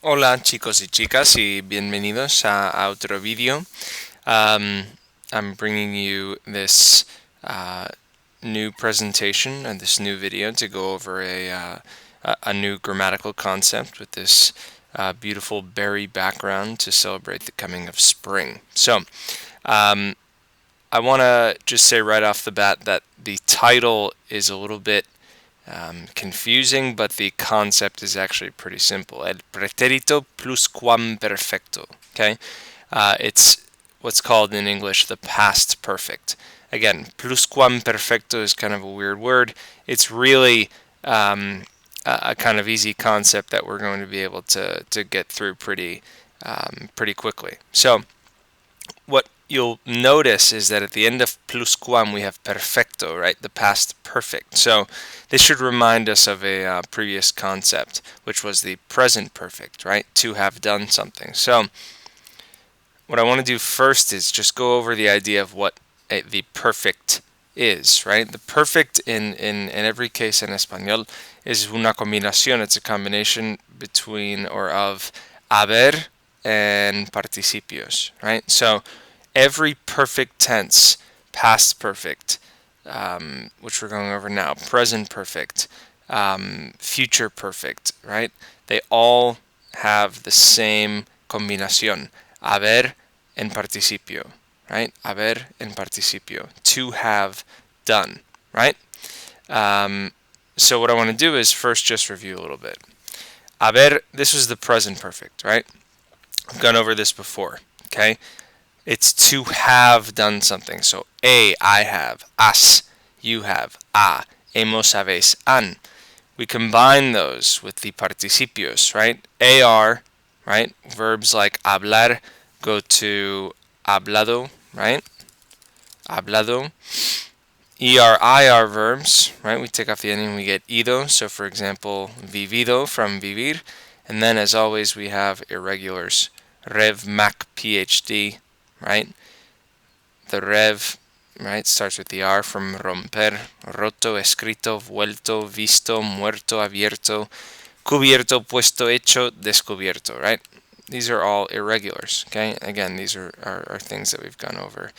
Hola chicos y chicas y bienvenidos a otro video. I'm bringing you this uh, new presentation and this new video to go over a new grammatical concept with this beautiful berry background to celebrate the coming of spring. So I want to just say right off the bat that the title is a little bit confusing, but the concept is actually pretty simple. El pretérito pluscuamperfecto. Okay, it's what's called in English the past perfect. Again, pluscuamperfecto is kind of a weird word. It's really a kind of easy concept that we're going to be able to get through pretty quickly. So what you'll notice is that at the end of pluscuam we have perfecto, right? The past perfect. So this should remind us of a previous concept, which was the present perfect, right? To have done something. So what I want to do first is just go over the idea of what the perfect is, right? The perfect in every case in Espanol is una combinación. It's a combination between or of haber and participios, right? So every perfect tense, past perfect, which we're going over now, present perfect, future perfect, right? They all have the same combinación, haber and participio, right? Haber and participio, to have done, right? So what I want to do is first just review a little bit. Haber, this was the present perfect, right? I've gone over this before, okay? It's to have done something. So, I have, has, you have, hemos, habéis, han. We combine those with the participios, right? Ar, right? Verbs like hablar go to hablado, right? Hablado. Ir verbs, right? We take off the ending, we get ido. So, for example, vivido from vivir. And then, as always, we have irregulars. Rev, Mac, PhD, right? The rev, right, starts with the R from romper, roto, escrito, vuelto, visto, muerto, abierto, cubierto, puesto, hecho, descubierto, right? These are all irregulars, okay? Again, these are things that we've gone over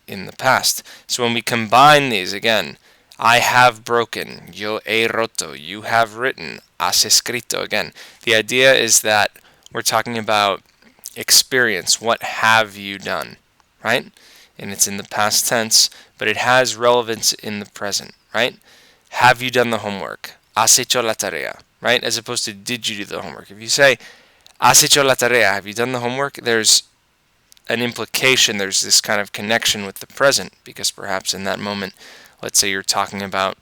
in the past. So when we combine these, again, I have broken, yo he roto, you have written, has escrito. Again, the idea is that we're talking about experience. What have you done, right? And it's in the past tense, but it has relevance in the present, right? Have you done the homework? Has hecho la tarea, right? As opposed to did you do the homework? If you say has hecho la tarea, have you done the homework? There's an implication, there's this kind of connection with the present, because perhaps in that moment, let's say you're talking about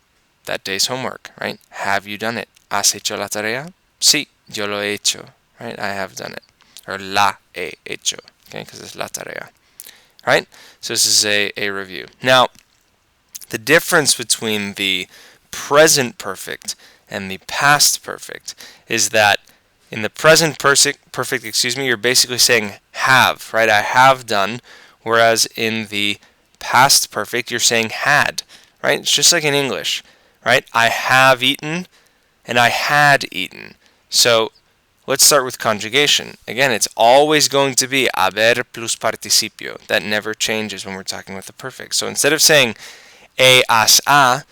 that day's homework, right? Have you done it? ¿Has hecho la tarea? Sí, yo lo he hecho, right? I have done it. Or la he hecho, okay, because it's la tarea, right? So this is a review. Now, the difference between the present perfect and the past perfect is that in the present perfect, you're basically saying have, right? I have done, whereas in the past perfect, you're saying had, right? It's just like in English, right? I have eaten and I had eaten. So let's start with conjugation. Again, it's always going to be haber plus participio. That never changes when we're talking with the perfect. So instead of saying as a,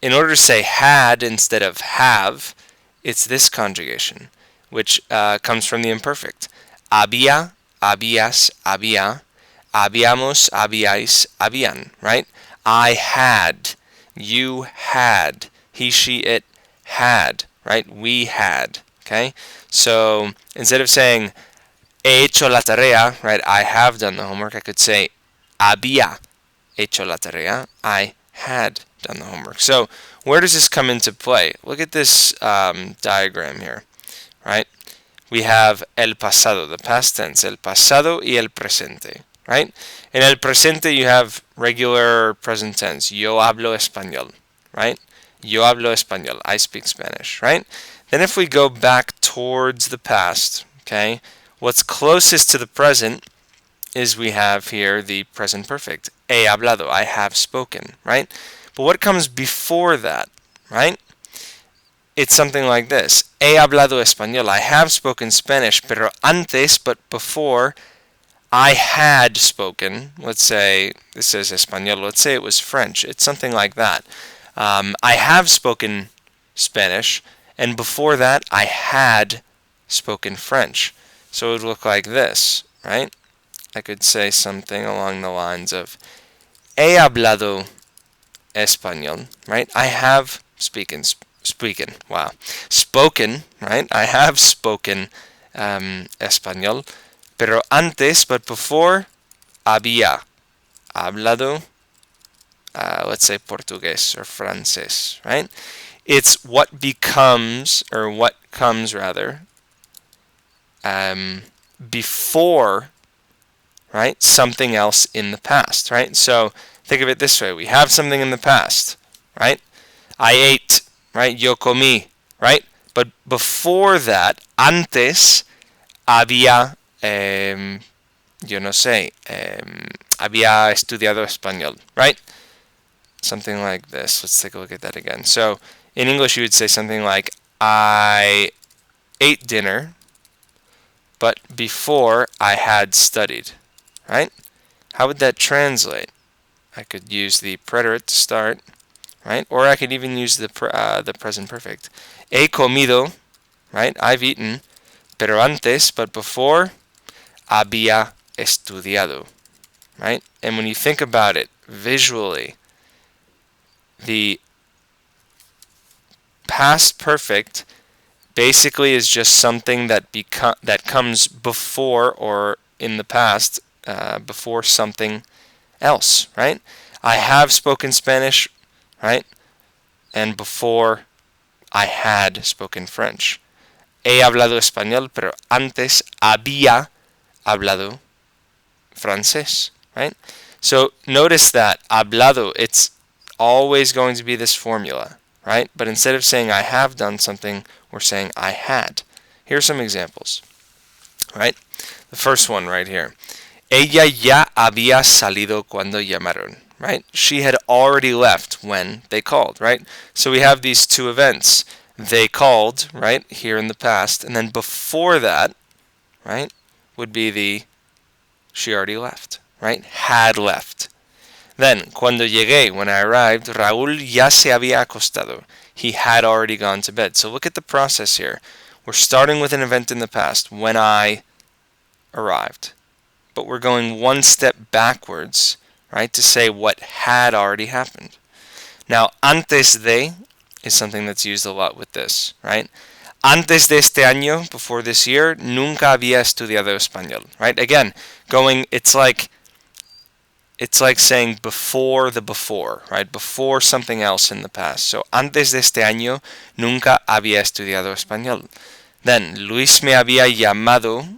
in order to say had instead of have, it's this conjugation, which comes from the imperfect. Había, habías, había, habíamos, habíais, habían, right? I had, you had, he, she, it had, right? We had, okay? So instead of saying he hecho la tarea, right? I have done the homework, I could say había hecho la tarea. I had done the homework. So where does this come into play? Look at this diagram here, right? We have el pasado, the past tense, el pasado y el presente, right? In el presente you have regular present tense, yo hablo español, right? Yo hablo español, I speak Spanish, right? Then if we go back towards the past, okay, what's closest to the present is we have here the present perfect. He hablado, I have spoken, right? But what comes before that, right? It's something like this. he hablado español. I have spoken Spanish, pero antes, but before, I had spoken. Let's say this is español. Let's say it was French. It's something like that. I have spoken Spanish, and before that, I had spoken French. So it would look like this, right? I could say something along the lines of he hablado español, right? I have spoken, right? I have spoken español, pero antes, but before, había hablado, let's say portugués or francés, right? It's what becomes, or what comes rather, before, right, something else in the past, right? So think of it this way. We have something in the past, right? I ate, right? Yo comí, right? But before that, antes, había, yo no sé, había estudiado español, right? Something like this. Let's take a look at that again. So in English, you would say something like, I ate dinner, but before I had studied, right? How would that translate? I could use the preterite to start, right? Or I could even use the present perfect. He comido, right? I've eaten, pero antes, but before, había estudiado, right? And when you think about it visually, the past perfect basically is just something that comes before or in the past, before something else, right? I have spoken Spanish, right? And before I had spoken French. He hablado español, pero antes había hablado francés, right? So notice that hablado, it's always going to be this formula, right? But instead of saying I have done something, we're saying I had. Here are some examples, right? The first one right here. Ella ya había salido cuando llamaron, right? She had already left when they called, right? So we have these two events. They called, right, here in the past, and then before that, right, would be the she already left, right? Had left. Then, cuando llegué, when I arrived, Raúl ya se había acostado. He had already gone to bed. So look at the process here. We're starting with an event in the past, when I arrived. But we're going one step backwards, right, to say what had already happened. Now, antes de is something that's used a lot with this, right? Antes de este año, before this year, nunca había estudiado español, right? Again, it's like saying before the before, right? Before something else in the past. So, antes de este año, nunca había estudiado español. Then, Luis me había llamado,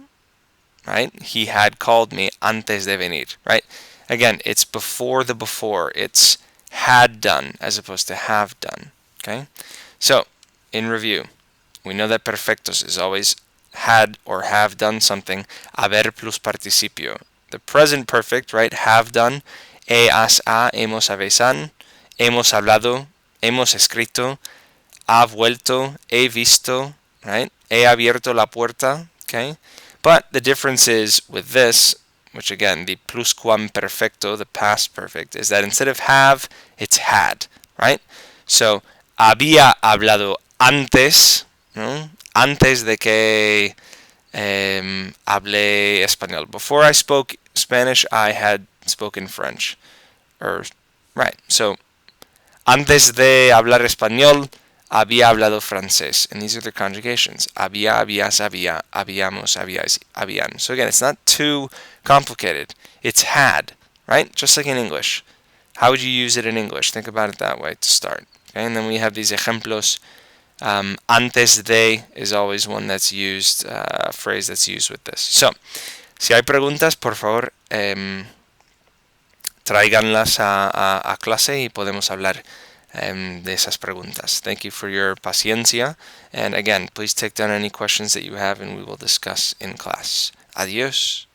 right? He had called me antes de venir, right? Again, it's before the before. It's had done as opposed to have done, okay? So, in review, we know that perfectos is always had or have done something, haber plus participio. The present perfect, right, have done, he, has, ha, hemos, habéis, han, hemos hablado, hemos escrito, ha vuelto, he visto, right, he abierto la puerta, okay? But the difference is with this, which again, the pluscuamperfecto, the past perfect, is that instead of have, it's had, right? So, había hablado antes, ¿no? Antes de que hablé español. Before I spoke Spanish, I had spoken French. Right. So, antes de hablar español, había hablado francés. And these are the conjugations. Había, habías, había, habíamos, habíais, habían. So again, it's not too complicated. It's had, right? Just like in English. How would you use it in English? Think about it that way to start. Okay? And then we have these ejemplos. Antes de is always one that's used, a phrase that's used with this. So, si hay preguntas, por favor, tráiganlas a clase y podemos hablar de esas preguntas. Thank you for your paciencia. And again, please take down any questions that you have and we will discuss in class. Adiós.